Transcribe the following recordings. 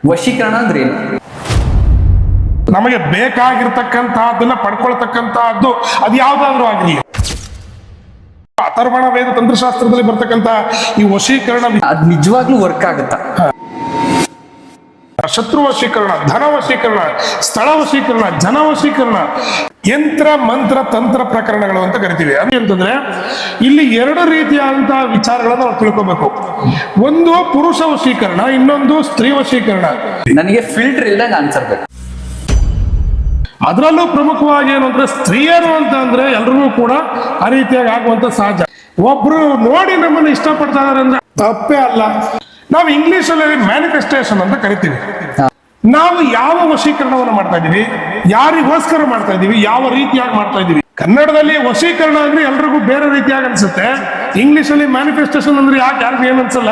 ವಶೀಕರಣ ಅಂದ್ರೆ ಏನು? ನಮಗೆ ಬೇಕಾಗಿರ್ತಕ್ಕಂತಹದ್ದನ್ನ ಪಡ್ಕೊಳ್ತಕ್ಕಂತಹದ್ದು ಅದು ಯಾವ್ದಾದ್ರು ಆಗಿರಲಿ. ಅಥರ್ವಣ ವೇದ ತಂತ್ರಶಾಸ್ತ್ರದಲ್ಲಿ ಬರ್ತಕ್ಕಂತ ಈ ವಶೀಕರಣ ಅದ್ ನಿಜವಾಗ್ಲೂ ವರ್ಕ್ ಆಗುತ್ತಾ? ಶತ್ರು ವಶೀಕರಣ, ಧನ ವಶೀಕರಣ, ಸ್ಥಳ ವಶೀಕರಣ, ಜನ ವಶೀಕರಣ, ಯಂತ್ರ ಮಂತ್ರ ತಂತ್ರ ಪ್ರಕರಣಗಳು ಅಂತ ಕರಿತೀವಿ. ಅಂತಂದ್ರೆ ಇಲ್ಲಿ ಎರಡು ರೀತಿಯಾದಂತಹ ವಿಚಾರಗಳನ್ನ ನಾವು ತಿಳ್ಕೊಬೇಕು. ಒಂದು ಪುರುಷ ವಶೀಕರಣ, ಇನ್ನೊಂದು ಸ್ತ್ರೀ ವಶೀಕರಣ. ನನಗೆ ಫಿಲ್ಟರ್ ಇಲ್ದಂಗೆ ಆನ್ಸರ್ ಬೇಕು. ಅದರಲ್ಲೂ ಪ್ರಮುಖವಾಗಿ ಏನು ಅಂದ್ರೆ ಸ್ತ್ರೀಯರು ಅಂತ ಅಂದ್ರೆ ಎಲ್ರಿಗೂ ಕೂಡ ಆ ರೀತಿಯಾಗಿ ಆಗುವಂತ ಸಹಜ. ಒಬ್ರು ನೋಡಿ ನಮ್ಮನ್ನು ಇಷ್ಟಪಡ್ತಾ ಇದಾರೆ ಅಂದ್ರೆ ತಪ್ಪೇ ಅಲ್ಲ. ನಾವು ಇಂಗ್ಲಿಷ್ ಅಲ್ಲಿ ಮ್ಯಾನಿಫೆಸ್ಟೇಷನ್ ಅಂತ ಕರಿತೀವಿ. ನಾವು ಯಾವ ವಶೀಕರಣವನ್ನು ಮಾಡ್ತಾ ಇದೀವಿ, ಯಾರಿಗೋಸ್ಕರ ಮಾಡ್ತಾ ಇದೀವಿ, ಯಾವ ರೀತಿಯಾಗಿ ಮಾಡ್ತಾ ಇದೀವಿ. ಕನ್ನಡದಲ್ಲಿ ವಶೀಕರಣ ಅಂದ್ರೆ ಎಲ್ರಿಗೂ ಬೇರೆ ರೀತಿಯಾಗಿ ಅನ್ಸುತ್ತೆ. ಇಂಗ್ಲಿಷ್ ಅಲ್ಲಿ ಮ್ಯಾನಿಫೆಸ್ಟೇಷನ್ ಅಂದ್ರೆ ಯಾರಿಗೂ ಏನ್ ಅನ್ಸಲ್ಲ.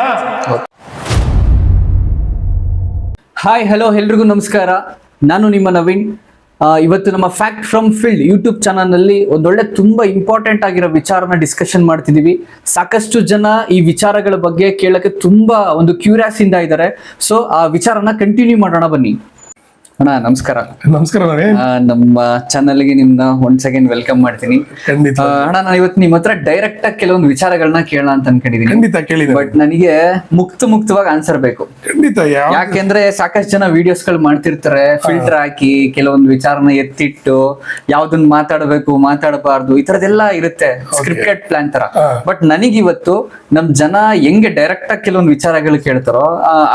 ಹಾಯ್, ಹಲೋ, ಎಲ್ರಿಗೂ ನಮಸ್ಕಾರ. ನಾನು ನಿಮ್ಮ ನವೀನ್. ಇವತ್ತು ನಮ್ಮ fact from field YouTube channel ನಲ್ಲಿ ಒಂದೊಳ್ಳೆ ತುಂಬಾ ಇಂಪಾರ್ಟೆಂಟ್ ಆಗಿರೋ ವಿಚಾರನ ಡಿಸ್ಕಷನ್ ಮಾಡ್ತಿದೀವಿ. ಸಾಕಷ್ಟು ಜನ ಈ ವಿಚಾರಗಳ ಬಗ್ಗೆ ಕೇಳಕ್ಕೆ ತುಂಬಾ ಒಂದು ಕ್ಯೂರಿಯಾಸ್ ಇಂದ ಇದ್ದಾರೆ. ಸೊ ಆ ವಿಚಾರನ ಕಂಟಿನ್ಯೂ ಮಾಡೋಣ ಬನ್ನಿ. ಅಣ್ಣ ನಮಸ್ಕಾರ. ನಮಸ್ಕಾರ. ನಮ್ಮ ಚಾನಲ್ಗೆ ನಿಮ್ನ ಒಂದ್ ಸೆಕೆಂಡ್ ವೆಲ್ಕಮ್ ಮಾಡ್ತೀನಿ. ಖಂಡಿತ ಅಣ್ಣ, ನಾನು ಇವತ್ತು ನಿಮ್ಮ ಹತ್ರ ಡೈರೆಕ್ಟ್ ಆಗಿ ಕೆಲವೊಂದು ವಿಚಾರಗಳನ್ನ ಕೇಳೋಣ ಅಂತ ಅನ್ಕೊಂಡಿದೀನಿ. ಖಂಡಿತ ಕೇಳಿ. ಬಟ್ ನನಗೆ ಮುಕ್ತವಾಗಿ ಆನ್ಸರ್ ಬೇಕು. ಖಂಡಿತ. ಯಾಕೆಂದ್ರೆ ಸಾಕಷ್ಟು ಜನ ವಿಡಿಯೋಸ್ ಗಳು ಮಾಡ್ತಿರ್ತಾರೆ, ಫಿಲ್ಟರ್ ಹಾಕಿ ಕೆಲವೊಂದು ವಿಚಾರನ ಎತ್ತಿಟ್ಟು ಯಾವ್ದನ್ನ ಮಾತಾಡಬೇಕು ಮಾತಾಡಬಾರ್ದು ಈ ತರದೆಲ್ಲ ಇರುತ್ತೆ, ಸ್ಕ್ರಿಪ್ಟೆಡ್ ಪ್ಲಾನ್ ತರ. ಬಟ್ ನನಗಿವತ್ತು ನಮ್ ಜನ ಹೆಂಗೆ ಡೈರೆಕ್ಟ್ ಆಗಿ ಕೆಲವೊಂದು ವಿಚಾರಗಳು ಕೇಳ್ತಾರೋ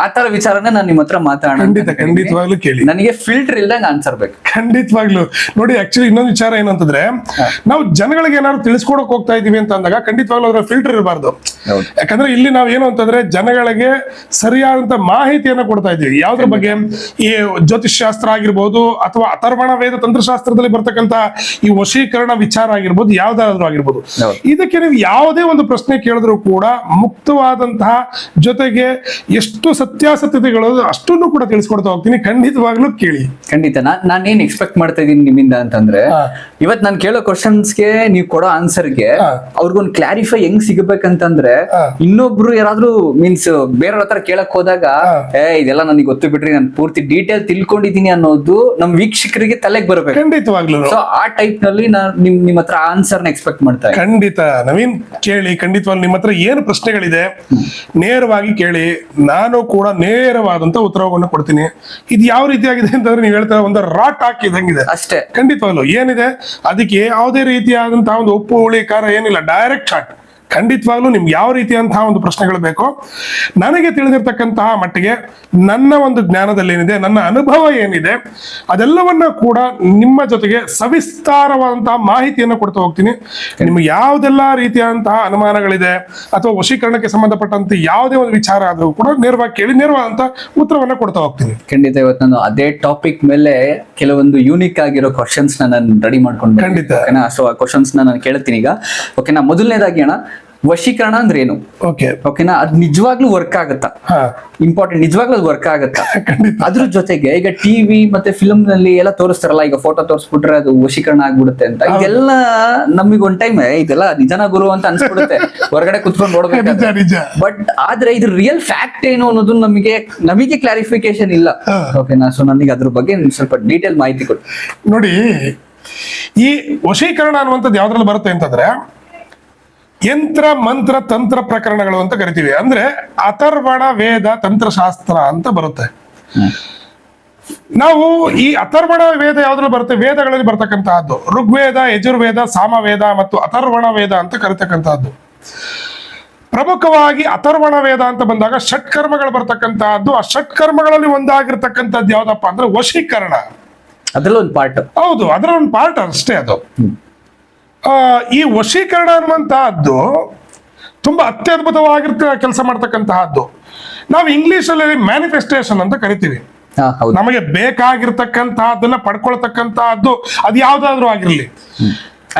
ಆ ತರ ವಿಚಾರನ ನಾನು ನಿಮ್ಮ ಹತ್ರ ಮಾತಾಡೋಣ. ಖಂಡಿತವಾಗ್ಲೂ ಕೇಳಿ. ನನಗೆ ಫಿಲ್ಟರ್ ಇಲ್ದಂಗೆ ಆನ್ಸರ್ ಬೇಕು. ಖಂಡಿತವಾಗ್ಲು ನೋಡಿ. ಆಕ್ಚುಲಿ ಇನ್ನೊಂದು ವಿಚಾರ ಏನಂತಂದ್ರೆ, ನಾವು ಜನಗಳಿಗೆ ಏನಾದ್ರು ತಿಳಿಸ್ಕೊಡಕ್ ಹೋಗ್ತಾ ಇದೀವಿ ಅಂತ ಅಂದಾಗ ಖಂಡಿತವಾಗ್ಲೂ ಅದ್ರ ಫಿಲ್ಟರ್ ಇರಬಾರ್ದು. ಯಾಕಂದ್ರೆ ಇಲ್ಲಿ ನಾವ್ ಏನು ಅಂತಂದ್ರೆ ಜನಗಳಿಗೆ ಸರಿಯಾದಂತ ಮಾಹಿತಿಯನ್ನ ಕೊಡ್ತಾ ಇದೀವಿ. ಯಾವ್ದ್ರ ಬಗ್ಗೆ? ಈ ಜ್ಯೋತಿಷ್ ಶಾಸ್ತ್ರ ಆಗಿರ್ಬೋದು, ಅಥವಾ ಅಥರ್ವಣ ವೇದ ತಂತ್ರಶಾಸ್ತ್ರದಲ್ಲಿ ಬರ್ತಕ್ಕಂತ ಈ ವಶೀಕರಣ ವಿಚಾರ ಆಗಿರ್ಬೋದು, ಯಾವ್ದಾದ್ರು ಆಗಿರ್ಬೋದು. ಇದಕ್ಕೆ ನೀವು ಯಾವುದೇ ಒಂದು ಪ್ರಶ್ನೆ ಕೇಳಿದ್ರು ಕೂಡ ಮುಕ್ತವಾದಂತಹ, ಜೊತೆಗೆ ಎಷ್ಟು ಸತ್ಯಾಸತ್ಯತೆಗಳು ಅಷ್ಟನ್ನು ಕೂಡ ತಿಳಿಸ್ಕೊಡ್ತಾ ಹೋಗ್ತೀನಿ. ಖಂಡಿತವಾಗ್ಲೂ ಕೇಳಿ. ಖಂಡಿತ. ನಾನೇನ್ ಎಕ್ಸ್ಪೆಕ್ಟ್ ಮಾಡ್ತಾ ಇದೀನಿ ನಿಮ್ಮಿಂದ ಅಂತಂದ್ರೆ, ಇವತ್ ನಾನು ಕೇಳೋ ಕ್ವಶನ್ಸ್ಗೆ ನೀವು ಕೊಡೋ ಆನ್ಸರ್ಗೆ ಅವ್ರಿಗೊಂದು ಕ್ಲಾರಿಫೈ ಹೆಂಗ್ ಸಿಗಬೇಕಂತಂದ್ರೆ, ಇನ್ನೊಬ್ರು ಯಾರಾದ್ರೂ ಮೀನ್ಸ್ ಬೇರೆಯವ್ರ ಹತ್ರ ಕೇಳಕ್ ಹೋದಾಗ ಇದೆಲ್ಲ ನನಗೆ ಗೊತ್ತು ಬಿಡ್ರಿ, ನಾನು ಪೂರ್ತಿ ಡೀಟೇಲ್ ತಿಳ್ಕೊಂಡಿದೀನಿ ಅನ್ನೋದು ನಮ್ ವೀಕ್ಷಕರಿಗೆ ತಲೆಗೆ ಬರ್ಬೇಕು. ಖಂಡಿತವಾಗ್ಲೂ. ಸೊ ಆ ಟೈಪ್ ನಲ್ಲಿ ನಿಮ್ ಹತ್ರ ಆನ್ಸರ್ ನ ಎಕ್ಸ್ಪೆಕ್ಟ್ ಮಾಡ್ತಾ ಇದ್ದೀನಿ. ಖಂಡಿತ ನವೀನ್ ಕೇಳಿ. ಖಂಡಿತವಾಗ್ಲೂ ನಿಮ್ಮ ಹತ್ರ ಏನು ಪ್ರಶ್ನೆಗಳಿದೆ ನೇರವಾಗಿ ಕೇಳಿ. ನಾನು ಕೂಡ ನೇರವಾದಂತ ಉತ್ತರವನ್ನು ಕೊಡ್ತೀನಿ. ಇದು ಯಾವ ರೀತಿಯಾಗಿದೆ ಅಂತಂದ್ರೆ, ನೀವು ಹೇಳ್ತಾ ಒಂದು ರಾಟ್ ಹಾಕಿದಂಗಿದೆ ಅಷ್ಟೇ. ಖಂಡಿತವಾಗ್ಲು ಏನಿದೆ ಅದಕ್ಕೆ ಯಾವುದೇ ರೀತಿಯಾದಂತಹ ಒಂದು ಉಪ್ಪು ಹುಳಿ ಖಾರ ಏನಿಲ್ಲ, ಡೈರೆಕ್ಟ್ ಶಾಟ್. ಖಂಡಿತವಾಗ್ಲೂ ನಿಮ್ಗೆ ಯಾವ ರೀತಿಯಂತಹ ಒಂದು ಪ್ರಶ್ನೆಗಳು ಬೇಕೋ, ನನಗೆ ತಿಳಿದಿರ್ತಕ್ಕಂತಹ ಮಟ್ಟಿಗೆ ನನ್ನ ಒಂದು ಜ್ಞಾನದಲ್ಲಿ ಏನಿದೆ, ನನ್ನ ಅನುಭವ ಏನಿದೆ, ಅದೆಲ್ಲವನ್ನ ಕೂಡ ನಿಮ್ಮ ಜೊತೆಗೆ ಸವಿಸ್ತಾರವಾದಂತಹ ಮಾಹಿತಿಯನ್ನು ಕೊಡ್ತಾ ಹೋಗ್ತೀನಿ. ನಿಮ್ಗೆ ಯಾವ್ದೆಲ್ಲ ರೀತಿಯಾದಂತಹ ಅನುಮಾನಗಳಿದೆ ಅಥವಾ ವಶೀಕರಣಕ್ಕೆ ಸಂಬಂಧಪಟ್ಟಂತೆ ಯಾವುದೇ ಒಂದು ವಿಚಾರ ಆದ್ರೂ ಕೂಡ ನೇರವಾಗಿ ಕೇಳಿ ನೇರವಾದಂತಹ ಉತ್ತರವನ್ನ ಕೊಡ್ತಾ ಹೋಗ್ತೀನಿ. ಖಂಡಿತ. ಇವತ್ತು ನಾನು ಅದೇ ಟಾಪಿಕ್ ಮೇಲೆ ಕೆಲವೊಂದು ಯೂನಿಕ್ ಆಗಿರೋ ಕ್ವಶನ್ಸ್ ನಾನು ರೆಡಿ ಮಾಡ್ಕೊಂಡು, ಖಂಡಿತ. ಸೊ ಆ ಕ್ವಶನ್ಸ್ ನಾನು ಕೇಳ್ತೀನಿ ಈಗ. ಓಕೆನಾ? ಮೊದಲನೇದಾಗಿ ಅಣ್ಣ, ವಶೀಕರಣ ಅಂದ್ರೆ ಏನು? ಓಕೆನಾ? ಅದ್ ನಿಜವಾಗ್ಲೂ ವರ್ಕ್ ಆಗುತ್ತಾ? ಇಂಪಾರ್ಟೆಂಟ್. ನಿಜವಾಗ್ಲೂ ಅದು ವರ್ಕ್ ಆಗುತ್ತಾ? ಅದ್ರ ಜೊತೆಗೆ ಈಗ ಟಿವಿ ಮತ್ತೆ ಫಿಲ್ಮ್ ನಲ್ಲಿ ಎಲ್ಲ ತೋರಿಸ್ತಾರಲ್ಲ, ಈಗ ಫೋಟೋ ತೋರಿಸ್ಬಿಟ್ರೆ ಅದು ವಶೀಕರಣ ಆಗ್ಬಿಡುತ್ತೆ ಅಂತ. ಇದೆಲ್ಲ ನಮಗ್ ಒಂದ್ ಟೈಮ್ ಇದೆಲ್ಲ ನಿಜನ ಗುರು ಅಂತ ಅನ್ಸ್ಬಿಡುತ್ತೆ ಹೊರಗಡೆ ಕುತ್ಕೊಂಡು ನೋಡ್ಬೇಕು. ಬಟ್ ಆದ್ರೆ ಇದ್ರ ರಿಯಲ್ ಫ್ಯಾಕ್ಟ್ ಏನು ಅನ್ನೋದು ನಮಗೆ ಕ್ಲಾರಿಫಿಕೇಶನ್ ಇಲ್ಲ. ಓಕೆನಾ? ಸೊ ನನಗೆ ಅದ್ರ ಬಗ್ಗೆ ಸ್ವಲ್ಪ ಡೀಟೇಲ್ ಮಾಹಿತಿ ಕೊಡಿ. ನೋಡಿ, ಈ ವಶೀಕರಣ ಅನ್ನುವಂಥದ್ದು ಯಾವ್ದ್ರಲ್ಲಿ ಬರುತ್ತೆ ಅಂತಂದ್ರೆ, ಯಂತ್ರ ಮಂತ್ರ ತಂತ್ರ ಪ್ರಕರಣಗಳು ಅಂತ ಕರಿತೀವಿ. ಅಂದ್ರೆ ಅಥರ್ವಣ ವೇದ ತಂತ್ರಶಾಸ್ತ್ರ ಅಂತ ಬರುತ್ತೆ. ನಾವು ಈ ಅಥರ್ವಣ ವೇದ ಯಾವ್ದ್ರಲ್ಲಿ ಬರುತ್ತೆ? ವೇದಗಳಲ್ಲಿ ಬರ್ತಕ್ಕಂತಹದ್ದು ಋಗ್ವೇದ, ಯಜುರ್ವೇದ, ಸಾಮವೇದ ಮತ್ತು ಅಥರ್ವಣ ವೇದ ಅಂತ ಕರಿತಕ್ಕಂತಹದ್ದು. ಪ್ರಮುಖವಾಗಿ ಅಥರ್ವಣ ವೇದ ಅಂತ ಬಂದಾಗ ಷಟ್ಕರ್ಮಗಳು ಬರ್ತಕ್ಕಂತಹದ್ದು. ಆ ಷಟ್ಕರ್ಮಗಳಲ್ಲಿ ಒಂದಾಗಿರ್ತಕ್ಕಂಥದ್ದು ಯಾವ್ದಪ್ಪ ಅಂದ್ರೆ ವಶೀಕರಣ. ಅದ್ರಲ್ಲಿ ಒಂದು ಪಾರ್ಟ್. ಹೌದು, ಅದರ ಒಂದು ಪಾರ್ಟ್ ಅಷ್ಟೇ ಅದು. ಈ ವಶೀಕರಣ ಅನ್ನುವಂತಹದ್ದು ತುಂಬಾ ಅತ್ಯದ್ಭುತವಾಗಿರ್ತ ಕೆಲಸ ಮಾಡ್ತಕ್ಕಂತಹದ್ದು. ನಾವು ಇಂಗ್ಲಿಷ್ ಅಲ್ಲಿ ಮ್ಯಾನಿಫೆಸ್ಟೇಷನ್ ಅಂತ ಕರಿತೀವಿ. ನಮಗೆ ಬೇಕಾಗಿರ್ತಕ್ಕಂತಹದ್ದನ್ನ ಪಡ್ಕೊಳ್ತಕ್ಕಂತಹದ್ದು ಅದು ಯಾವ್ದಾದ್ರು ಆಗಿರ್ಲಿ,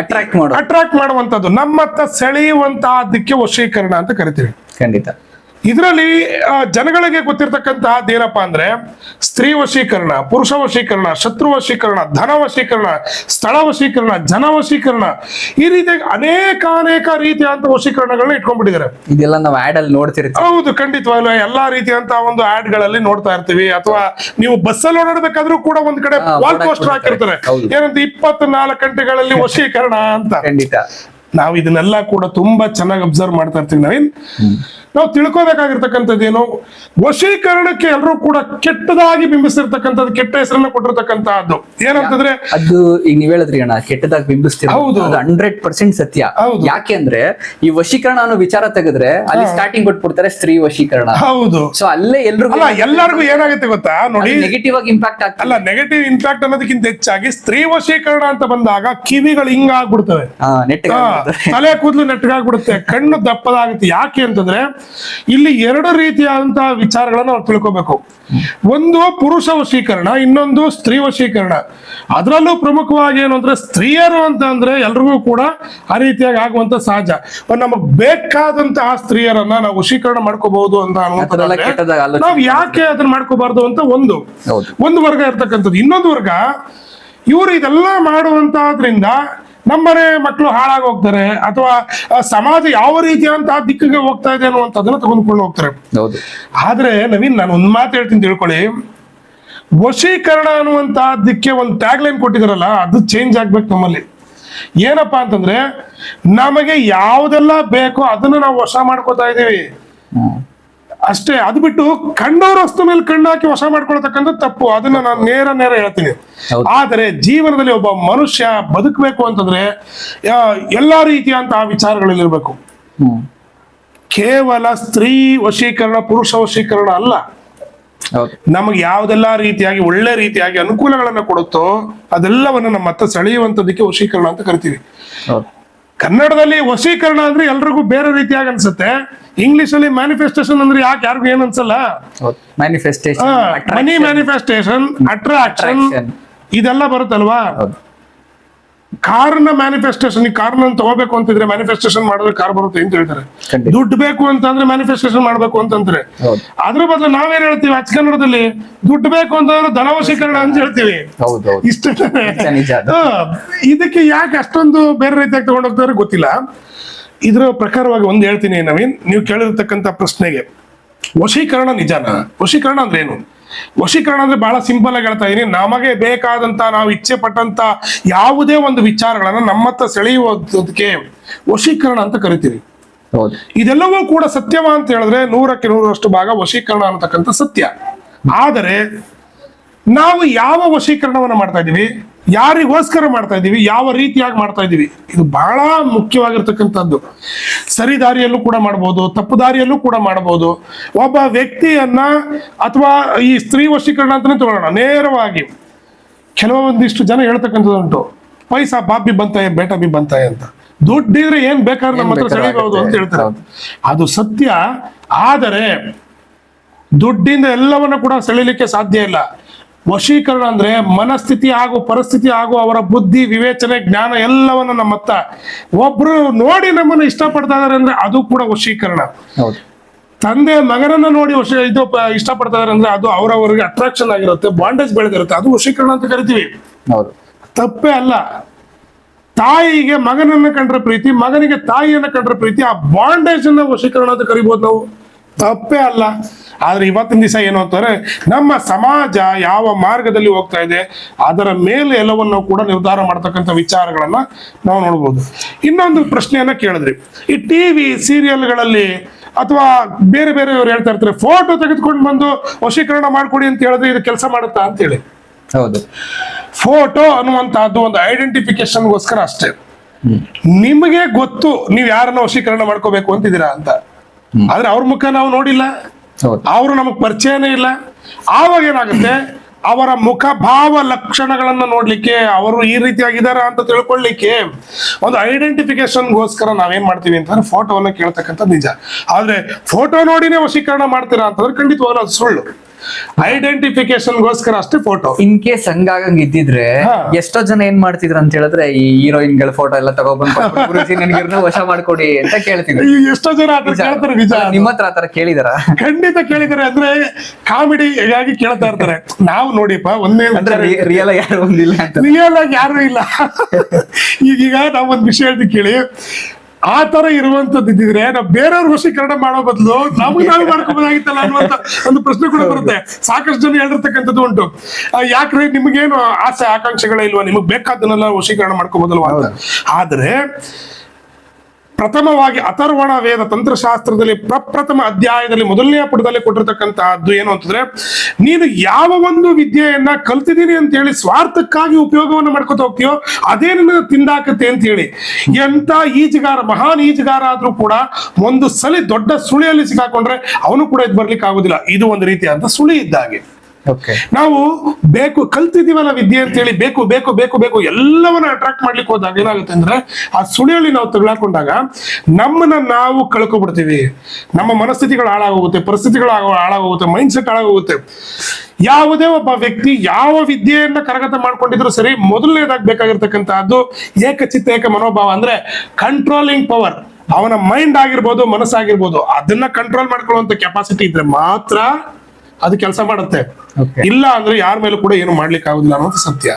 ಅಟ್ರಾಕ್ಟ್ ಮಾಡುವಂತದ್ದು, ನಮ್ಮತ್ತ ಸೆಳೆಯುವಂತಹದ್ದಕ್ಕೆ ವಶೀಕರಣ ಅಂತ ಕರಿತೀವಿ. ಖಂಡಿತ. ಇದರಲ್ಲಿ ಜನಗಳಿಗೆ ಗೊತ್ತಿರ್ತಕ್ಕಂತಹದ್ದು ಏನಪ್ಪಾ ಅಂದ್ರೆ ಸ್ತ್ರೀ ವಶೀಕರಣ, ಪುರುಷ ವಶೀಕರಣ, ಶತ್ರು ವಶೀಕರಣ, ಧನ ವಶೀಕರಣ, ಸ್ಥಳ ವಶೀಕರಣ, ಜನ ವಶೀಕರಣ, ಈ ರೀತಿಯಾಗಿ ಅನೇಕ ರೀತಿಯಾದಂತ ವಶೀಕರಣಗಳನ್ನ ಇಟ್ಕೊಂಡ್ಬಿಟ್ಟಿದ್ದಾರೆ. ಇದೆಲ್ಲ ನಾವು ಆಡ್ ಅಲ್ಲಿ ನೋಡ್ತಿರ್ತೀವಿ. ಹೌದು, ಖಂಡಿತವಾಗ್ಲೂ ಎಲ್ಲಾ ರೀತಿಯಂತ ಒಂದು ಆಡ್ ಗಳಲ್ಲಿ ನೋಡ್ತಾ ಇರ್ತೀವಿ. ಅಥವಾ ನೀವು ಬಸ್ಸಲ್ಲಿ ಓಡಾಡ್ಬೇಕಾದ್ರೂ ಕೂಡ ಒಂದ್ ಕಡೆ ವಾಲ್ ಪೋಸ್ಟರ್ ಹಾಕಿರ್ತಾರೆ, ಏನಂತ 24 ಗಂಟೆಗಳಲ್ಲಿ ವಶೀಕರಣ ಅಂತ. ಖಂಡಿತ ನಾವು ಇದನ್ನೆಲ್ಲ ಕೂಡ ತುಂಬಾ ಚೆನ್ನಾಗಿ ಅಬ್ಸರ್ವ್ ಮಾಡ್ತಾ ಇರ್ತೀವಿ. ನಾವು ತಿಳ್ಕೊಬೇಕಾಗಿರ್ತಕ್ಕಂಥದ್ದೇನು, ವಶೀಕರಣಕ್ಕೆ ಎಲ್ಲರೂ ಕೂಡ ಕೆಟ್ಟದಾಗಿ ಬಿಂಬಿಸಿರ್ತಕ್ಕಂಥದ್ದು, ಕೆಟ್ಟ ಹೆಸರನ್ನ ಕೊಟ್ಟಿರ್ತಕ್ಕಂಥದ್ದು ಏನಂತಂದ್ರೆ, ಅದು ಈಗ ನೀವ್ ಹೇಳಿದ್ರಿ ಅಣ್ಣ, ಕೆಟ್ಟದಾಗಿ ಬಿಂಬಿಸ್ತೀವಿ. ಹೌದು, 100% ಸತ್ಯ. ಯಾಕೆ ಅಂದ್ರೆ ಈ ವಶೀಕರಣ ಅನ್ನೋ ವಿಚಾರ ತೆಗೆದ್ರೆ ಅಲ್ಲಿ ಸ್ಟಾರ್ಟಿಂಗ್ ಕೊಟ್ಬಿಡ್ತಾರೆ ಸ್ತ್ರೀ ವಶೀಕರಣ. ಹೌದು, ಸೊ ಅಲ್ಲೇ ಎಲ್ಲರಿಗೂ ಏನಾಗುತ್ತೆ ಗೊತ್ತಾ ನೋಡಿ, ನೆಗೆಟಿವ್ ಆಗಿ ಇಂಪ್ಯಾಕ್ಟ್ ಆಗ್ತದೆ. ಅಲ್ಲ, ನೆಗೆಟಿವ್ ಇಂಪ್ಯಾಕ್ಟ್ ಅನ್ನೋದಕ್ಕಿಂತ ಹೆಚ್ಚಾಗಿ ಸ್ತ್ರೀ ವಶೀಕರಣ ಅಂತ ಬಂದಾಗ ಕಿವಿಗಳು ಹಿಂಗ ಆಗ್ಬಿಡ್ತವೆ, ತಲೆ ಕೂದಲು ನೆಟ್ಟಗಾಗ್ಬಿಡುತ್ತೆ, ಕಣ್ಣು ದಪ್ಪದಾಗುತ್ತೆ. ಯಾಕೆ ಅಂತಂದ್ರೆ ಇಲ್ಲಿ 2 ರೀತಿಯಾದಂತಹ ವಿಚಾರಗಳನ್ನ ನಾವು ತಿಳ್ಕೋಬೇಕು. ಒಂದು ಪುರುಷ ವಶೀಕರಣ, ಇನ್ನೊಂದು ಸ್ತ್ರೀ ವಶೀಕರಣ. ಅದರಲ್ಲೂ ಪ್ರಮುಖವಾಗಿ ಏನು ಅಂದ್ರೆ, ಸ್ತ್ರೀಯರು ಅಂತ ಅಂದ್ರೆ ಎಲ್ರಿಗೂ ಕೂಡ ಆ ರೀತಿಯಾಗಿ ಆಗುವಂತ ಸಹಜ. ನಮಗ್ ಬೇಕಾದಂತಹ ಸ್ತ್ರೀಯರನ್ನ ನಾವು ವಶೀಕರಣ ಮಾಡ್ಕೋಬಹುದು ಅಂತ ನಾವು ಯಾಕೆ ಅದನ್ನ ಮಾಡ್ಕೋಬಾರ್ದು ಅಂತ ಒಂದು ವರ್ಗ ಇರ್ತಕ್ಕಂಥದ್ದು. ಇನ್ನೊಂದು ವರ್ಗ, ಇವರು ಇದೆಲ್ಲ ಮಾಡುವಂತದ್ರಿಂದ ನಮ್ಮನೆ ಮಕ್ಕಳು ಹಾಳಾಗಿ ಹೋಗ್ತಾರೆ, ಅಥವಾ ಸಮಾಜ ಯಾವ ರೀತಿಯಂತಹ ದಿಕ್ಕಿಗೆ ಹೋಗ್ತಾ ಇದೆ ಅನ್ನುವಂಥದ್ದನ್ನ ತಗೊಂಡ್ಕೊಂಡು ಹೋಗ್ತಾರೆ. ಆದ್ರೆ ನವೀನ್, ನಾನು ಒಂದ್ ಮಾತು ಹೇಳ್ತೀನಿ ತಿಳ್ಕೊಳ್ಳಿ, ವಶೀಕರಣ ಅನ್ನುವಂತಹದ್ದಕ್ಕೆ ಒಂದು ಟ್ಯಾಗ್ ಲೈನ್ ಕೊಟ್ಟಿದಾರಲ್ಲ, ಅದು ಚೇಂಜ್ ಆಗ್ಬೇಕು ನಮ್ಮಲ್ಲಿ. ಏನಪ್ಪಾ ಅಂತಂದ್ರೆ, ನಮಗೆ ಯಾವ್ದೆಲ್ಲ ಬೇಕೋ ಅದನ್ನ ನಾವು ವಶ ಮಾಡ್ಕೋತಾ ಇದೀವಿ ಅಷ್ಟೇ. ಅದು ಬಿಟ್ಟು ಕಂಡವ್ರ ವಸ್ತು ಮೇಲೆ ಕಣ್ಣು ಹಾಕಿ ವಶ ಮಾಡ್ಕೊಳ್ತಕ್ಕಂಥ ತಪ್ಪು. ಅದನ್ನ ನಾನು ನೇರ ಹೇಳ್ತೀನಿ. ಆದರೆ ಜೀವನದಲ್ಲಿ ಒಬ್ಬ ಮನುಷ್ಯ ಬದುಕಬೇಕು ಅಂತಂದ್ರೆ ಎಲ್ಲಾ ರೀತಿಯಂತಹ ವಿಚಾರಗಳಲ್ಲಿರ್ಬೇಕು. ಕೇವಲ ಸ್ತ್ರೀ ವಶೀಕರಣ, ಪುರುಷ ವಶೀಕರಣ ಅಲ್ಲ. ನಮಗೆ ಯಾವ್ದೆಲ್ಲಾ ರೀತಿಯಾಗಿ ಒಳ್ಳೆ ರೀತಿಯಾಗಿ ಅನುಕೂಲಗಳನ್ನ ಕೊಡುತ್ತೋ ಅದೆಲ್ಲವನ್ನ ನಮ್ಮ ಹತ್ರ ಸೆಳೆಯುವಂತದಕ್ಕೆ ವಶೀಕರಣ ಅಂತ ಕರಿತೀವಿ. ಕನ್ನಡದಲ್ಲಿ ವಶೀಕರಣ ಅಂದ್ರೆ ಎಲ್ರಿಗೂ ಬೇರೆ ರೀತಿಯಾಗಿ ಅನ್ಸುತ್ತೆ. ಇಂಗ್ಲಿಷ್ ಅಲ್ಲಿ ಮ್ಯಾನಿಫೆಸ್ಟೇಷನ್ ಅಂದ್ರೆ ಯಾರಿಗೂ ಏನ್ ಅನ್ಸಲ್ಲ. ಮನಿ ಮ್ಯಾನಿಫೆಸ್ಟೇಷನ್, ಅಟ್ರಾಕ್ಷನ್, ಇದೆಲ್ಲ ಬರುತ್ತಲ್ವಾ. ಕಾರ್ನ ಮ್ಯಾನಿಫೆಸ್ಟೇಷನ್, ಕಾರ್ನ ತಗೋಬೇಕು ಅಂತಿದ್ರೆ ಮ್ಯಾನಿಫೆಸ್ಟೇಷನ್ ಮಾಡಿದ್ರೆ ಕಾರ್ ಬರುತ್ತೆ ಅಂತ ಹೇಳ್ತಾರೆ. ದುಡ್ಡು ಬೇಕು ಅಂತಂದ್ರೆ ಮ್ಯಾನಿಫೆಸ್ಟೇಷನ್ ಮಾಡ್ಬೇಕು ಅಂತಂದ್ರೆ, ಅದ್ರ ಬದಲು ನಾವೇನ್ ಹೇಳ್ತೀವಿ ಅಚ್ಚ ಕನ್ನಡದಲ್ಲಿ, ದುಡ್ಡು ಬೇಕು ಅಂತಂದ್ರೆ ಧನವಶೀಕರಣ ಅಂತ ಹೇಳ್ತೀವಿ. ಇಷ್ಟ. ಇದಕ್ಕೆ ಯಾಕೆ ಅಷ್ಟೊಂದು ಬೇರೆ ರೀತಿಯಾಗಿ ತಗೊಂಡೋಗ್ತಾರೆ ಗೊತ್ತಿಲ್ಲ. ಇದ್ರ ಪ್ರಕಾರವಾಗಿ ಒಂದು ಹೇಳ್ತೀನಿ ನವೀನ್, ನೀವು ಕೇಳಿರ್ತಕ್ಕಂಥ ಪ್ರಶ್ನೆಗೆ, ವಶೀಕರಣ ನಿಜಾನ? ವಶೀಕರಣ ಅಂದ್ರೆ ಏನು? ವಶೀಕರಣ ಅಂದ್ರೆ ಬಹಳ ಸಿಂಪಲ್ ಆಗಿ ಹೇಳ್ತಾ ಇದೀನಿ, ನಮಗೆ ಬೇಕಾದಂತ, ನಾವು ಇಚ್ಛೆ ಪಟ್ಟಂತ ಯಾವುದೇ ಒಂದು ವಿಚಾರಗಳನ್ನ ನಮ್ಮತ್ತ ಸೆಳೆಯುವುದಕ್ಕೆ ವಶೀಕರಣ ಅಂತ ಕರಿತೀವಿ. ಇದೆಲ್ಲವೂ ಕೂಡ ಸತ್ಯವ ಅಂತ ಹೇಳಿದ್ರೆ 100ಕ್ಕೆ 100ರಷ್ಟು ಭಾಗ ವಶೀಕರಣ ಅಂತಕ್ಕಂಥ ಸತ್ಯ. ಆದರೆ ನಾವು ಯಾವ ವಶೀಕರಣವನ್ನ ಮಾಡ್ತಾ ಇದೀವಿ, ಯಾರಿಗೋಸ್ಕರ ಮಾಡ್ತಾ ಇದೀವಿ, ಯಾವ ರೀತಿಯಾಗಿ ಮಾಡ್ತಾ ಇದೀವಿ, ಇದು ಬಹಳ ಮುಖ್ಯವಾಗಿರ್ತಕ್ಕಂಥದ್ದು. ಸರಿ ದಾರಿಯಲ್ಲೂ ಕೂಡ ಮಾಡಬಹುದು, ತಪ್ಪು ದಾರಿಯಲ್ಲೂ ಕೂಡ ಮಾಡಬಹುದು. ಒಬ್ಬ ವ್ಯಕ್ತಿಯನ್ನ ಅಥವಾ ಈ ಸ್ತ್ರೀ ವಶೀಕರಣ ಅಂತಾನೆ ತಗೊಳ್ಳೋಣ, ನೇರವಾಗಿ ಕೆಲವೊಂದಿಷ್ಟು ಜನ ಹೇಳ್ತಕ್ಕಂಥದ್ದುಂಟು, ಪೈಸಾ ಬಾಬಿ ಬಂತಾಯ ಬೇಟಾ ಬಿ ಬಂತಾಯ ಅಂತ. ದುಡ್ಡಿದ್ರೆ ಏನ್ ಬೇಕಾದ್ರೆ ನಮ್ಮ ಹತ್ರ ಸೆಳೆಯಬಹುದು ಅಂತ ಹೇಳ್ತಾರೆ. ಅದು ಸತ್ಯ. ಆದರೆ ದುಡ್ಡಿಂದ ಎಲ್ಲವನ್ನ ಕೂಡ ಸೆಳೆಯಲಿಕ್ಕೆ ಸಾಧ್ಯ ಇಲ್ಲ. ವಶೀಕರಣ ಅಂದ್ರೆ ಮನಸ್ಥಿತಿ ಹಾಗೂ ಪರಿಸ್ಥಿತಿ ಹಾಗೂ ಅವರ ಬುದ್ಧಿ, ವಿವೇಚನೆ, ಜ್ಞಾನ ಎಲ್ಲವನ್ನ ನಮ್ಮತ್ತ ಒಬ್ರು ನೋಡಿ ನಮ್ಮನ್ನ ಇಷ್ಟಪಡ್ತಾ ಇದಾರೆ ಅಂದ್ರೆ ಅದು ಕೂಡ ವಶೀಕರಣ. ತಂದೆ ಮಗನನ್ನ ನೋಡಿ ಇಷ್ಟಪಡ್ತಾ ಇದಾರೆ ಅಂದ್ರೆ ಅದು ಅವರವರಿಗೆ ಅಟ್ರಾಕ್ಷನ್ ಆಗಿರುತ್ತೆ, ಬಾಂಡೇಜ್ ಬೆಳೆದಿರುತ್ತೆ, ಅದು ವಶೀಕರಣ ಅಂತ ಕರಿತೀವಿ. ತಪ್ಪೇ ಅಲ್ಲ. ತಾಯಿಗೆ ಮಗನನ್ನ ಕಂಡ್ರೆ ಪ್ರೀತಿ, ಮಗನಿಗೆ ತಾಯಿಯನ್ನ ಕಂಡ್ರೆ ಪ್ರೀತಿ, ಆ ಬಾಂಡೇಜ್ ಅನ್ನ ವಶೀಕರಣ ಅಂತ ಕರಿಬಹುದು ನಾವು. ತಪ್ಪೇ ಅಲ್ಲ. ಆದ್ರೆ ಇವತ್ತಿನ ದಿವಸ ಏನು ಅಂತಾರೆ, ನಮ್ಮ ಸಮಾಜ ಯಾವ ಮಾರ್ಗದಲ್ಲಿ ಹೋಗ್ತಾ ಇದೆ ಅದರ ಮೇಲೆ ಎಲ್ಲವನ್ನು ಕೂಡ ನಿರ್ಧಾರ ಮಾಡ್ತಕ್ಕಂಥ ವಿಚಾರಗಳನ್ನ ನಾವು ನೋಡ್ಬೋದು. ಇನ್ನೊಂದು ಪ್ರಶ್ನೆಯನ್ನ ಕೇಳಿದ್ರಿ, ಈ ಟಿವಿ ಸೀರಿಯಲ್ಗಳಲ್ಲಿ ಅಥವಾ ಬೇರೆ ಬೇರೆಯವರು ಹೇಳ್ತಾ ಇರ್ತಾರೆ, ಫೋಟೋ ತೆಗೆದುಕೊಂಡು ಬಂದು ವಶೀಕರಣ ಮಾಡ್ಕೊಡಿ ಅಂತ ಹೇಳಿದ್ರೆ ಇದು ಕೆಲಸ ಮಾಡುತ್ತಾ ಅಂತ ಹೇಳಿ. ಹೌದು, ಫೋಟೋ ಅನ್ನುವಂತಹದ್ದು ಒಂದು ಐಡೆಂಟಿಫಿಕೇಶನ್ಗೋಸ್ಕರ ಅಷ್ಟೇ. ನಿಮಗೆ ಗೊತ್ತು ನೀವು ಯಾರನ್ನ ವಶೀಕರಣ ಮಾಡ್ಕೋಬೇಕು ಅಂತಿದ್ದೀರಾ ಅಂತ, ಆದ್ರೆ ಅವ್ರ ಮುಖ ನಾವು ನೋಡಿಲ್ಲ, ಅವರು ನಮಗ್ ಪರಿಚಯನೇ ಇಲ್ಲ. ಆವಾಗ ಏನಾಗುತ್ತೆ, ಅವರ ಮುಖ ಭಾವ ಲಕ್ಷಣಗಳನ್ನ ನೋಡ್ಲಿಕ್ಕೆ, ಅವರು ಈ ರೀತಿಯಾಗಿದಾರ ಅಂತ ತಿಳ್ಕೊಳ್ಳಿಕ್ಕೆ ಒಂದು ಐಡೆಂಟಿಫಿಕೇಶನ್ಗೋಸ್ಕರ ನಾವೇನ್ ಮಾಡ್ತೀವಿ ಅಂತಂದ್ರೆ ಫೋಟೋವನ್ನ ಕೇಳ್ತಕ್ಕಂಥ ನಿಜ. ಆದ್ರೆ ಫೋಟೋ ನೋಡಿನೇ ವಶೀಕರಣ ಮಾಡ್ತೀರಾ ಅಂತಂದ್ರೆ ಖಂಡಿತವಾಗ್ಲೂ ಅದು ಸುಳ್ಳು. ಐಡೆಂಟಿಫಿಕೇಶನ್ಗೋಸ್ಕರ ಅಷ್ಟೇ ಫೋಟೋ. ಇನ್ ಕೇಸ್ ಹಂಗಾಗಂಗ್ ಇದ್ದಿದ್ರೆ ಎಷ್ಟೋ ಜನ ಏನ್ ಮಾಡ್ತಿದ್ರು ಅಂತ ಹೇಳಿದ್ರೆ, ಈ ಹೀರೋಯಿನ್ ಗಳ ಫೋಟೋ ಎಲ್ಲ ತಗೊಬಂದ್ ಗುರುಜಿ ನನ್ಗಿರ್ನ ವಶ ಮಾಡ್ಕೊಡಿ ಅಂತ ಕೇಳ್ತಿದ್ರು. ಎಷ್ಟೋ ಜನ ಕೇಳ್ತಾರೆ. ನಿಜ, ನಿಮ್ಮ ಹತ್ರ ಆತರ ಕೇಳಿದಾರ? ಖಂಡಿತ ಕೇಳಿದಾರೆ. ಅಂದ್ರೆ ಕಾಮಿಡಿ ಆಗಿ ಕೇಳ್ತಾ ಇರ್ತಾರೆ. ನಾವು ನೋಡಿಪ್ಪ ಒಂದೇ ರಿಯಲ್ ಆಗಿ ಯಾರು ಒಂದಿಲ್ಲ ಅಂತ. ರಿಯಲ್ ಆಗಿ ಯಾರು ಇಲ್ಲ. ಈಗ ನಾವ್ ಒಂದ್ ವಿಷಯ ಹೇಳ್ತೀವಿ ಕೇಳಿ, ಆ ತರ ಇರುವಂತದ್ದು ಇದ್ದಿದ್ರೆ ನಾವು ಬೇರೆಯವ್ರ ವಶೀಕರಣ ಮಾಡೋ ಬದಲು ನಮ್ಗೆ ನಾವೇ ಮಾಡ್ಕೋಬೋದಾಗಿತ್ತಲ್ಲ ಅನ್ನುವಂತ ಒಂದು ಪ್ರಶ್ನೆ ಕೂಡ ಬರುತ್ತೆ. ಸಾಕಷ್ಟು ಜನ ಹೇಳಿರ್ತಕ್ಕಂಥದ್ದು ಉಂಟು, ಯಾಕ್ರೆ ನಿಮ್ಗೇನು ಆಸೆ ಆಕಾಂಕ್ಷೆಗಳೇ ಇಲ್ವಾ, ನಿಮಗ್ ಬೇಕಾದನ್ನೆಲ್ಲ ವಶೀಕರಣ ಮಾಡ್ಕೋಬೋದಲ್ವಾ ಅಂತ. ಆದ್ರೆ ಪ್ರಥಮವಾಗಿ ಅಥರ್ವಣ ವೇದ ತಂತ್ರಶಾಸ್ತ್ರದಲ್ಲಿ ಪ್ರಪ್ರಥಮ ಅಧ್ಯಾಯದಲ್ಲಿ ಮೊದಲನೆಯ ಪುಟದಲ್ಲಿ ಕೊಟ್ಟಿರ್ತಕ್ಕಂತಹದ್ದು ಏನು ಅಂತಂದ್ರೆ, ನೀನು ಯಾವ ಒಂದು ವಿದ್ಯೆಯನ್ನ ಕಲ್ತಿದ್ದೀನಿ ಅಂತ ಹೇಳಿ ಸ್ವಾರ್ಥಕ್ಕಾಗಿ ಉಪಯೋಗವನ್ನು ಮಾಡ್ಕೊತ ಹೋಗ್ತೀಯೋ ಅದೇ ನಿನ್ನ ತಿಂದಾಕತ್ತೆ ಅಂತ ಹೇಳಿ. ಎಂತ ಈಜುಗಾರ, ಮಹಾನ್ ಈಜುಗಾರ ಆದ್ರೂ ಕೂಡ ಒಂದು ಸಲ ದೊಡ್ಡ ಸುಳಿಯಲ್ಲಿ ಸಿಕ್ಕಾಕೊಂಡ್ರೆ ಅವನು ಕೂಡ ಇದು ಬರ್ಲಿಕ್ಕೆ ಆಗುದಿಲ್ಲ. ಇದು ಒಂದು ರೀತಿಯಾದಂತ ಸುಳಿ ಇದ್ದಾಗೆ. ನಾವು ಬೇಕು ಕಲ್ತಿದೀವಲ್ಲ ವಿದ್ಯೆ ಅಂತ ಹೇಳಿ ಬೇಕು ಬೇಕು ಬೇಕು ಬೇಕು ಎಲ್ಲವನ್ನ ಅಟ್ರಾಕ್ಟ್ ಮಾಡ್ಲಿಕ್ಕೆ ಹೋದಾಗ ಏನಾಗುತ್ತೆ ಅಂದ್ರೆ, ಆ ಸುಳಿಯಲ್ಲಿ ನಾವು ತಗೊಳಕೊಂಡಾಗ ನಮ್ಮನ್ನ ನಾವು ಕಳ್ಕೊಬಿಡ್ತೀವಿ. ನಮ್ಮ ಮನಸ್ಥಿತಿಗಳು ಹಾಳಾಗೋಗುತ್ತೆ, ಪರಿಸ್ಥಿತಿಗಳು ಹಾಳಾಗೋಗುತ್ತೆ, ಮೈಂಡ್ ಸೆಟ್ ಹಾಳಾಗೋಗುತ್ತೆ. ಯಾವುದೇ ಒಬ್ಬ ವ್ಯಕ್ತಿ ಯಾವ ವಿದ್ಯೆಯನ್ನ ಕರಗತ ಮಾಡ್ಕೊಂಡಿದ್ರು ಸರಿ, ಮೊದಲನೇದಾಗಿ ಬೇಕಾಗಿರ್ತಕ್ಕಂತಹದ್ದು ಏಕಚಿತ್ತ ಏಕ ಮನೋಭಾವ, ಅಂದ್ರೆ ಕಂಟ್ರೋಲಿಂಗ್ ಪವರ್. ಅವನ ಮೈಂಡ್ ಆಗಿರ್ಬೋದು, ಮನಸ್ಸಾಗಿರ್ಬೋದು, ಅದನ್ನ ಕಂಟ್ರೋಲ್ ಮಾಡ್ಕೊಳ್ಳುವಂತ ಕೆಪಾಸಿಟಿ ಇದ್ರೆ ಮಾತ್ರ ಅದು ಕೆಲಸ ಮಾಡುತ್ತೆ. ಇಲ್ಲ ಅಂದ್ರೆ ಯಾರ ಮೇಲೂ ಕೂಡ ಏನು ಮಾಡ್ಲಿಕ್ಕೆ ಆಗುದಿಲ್ಲ ಅನ್ನೋದು ಸತ್ಯ.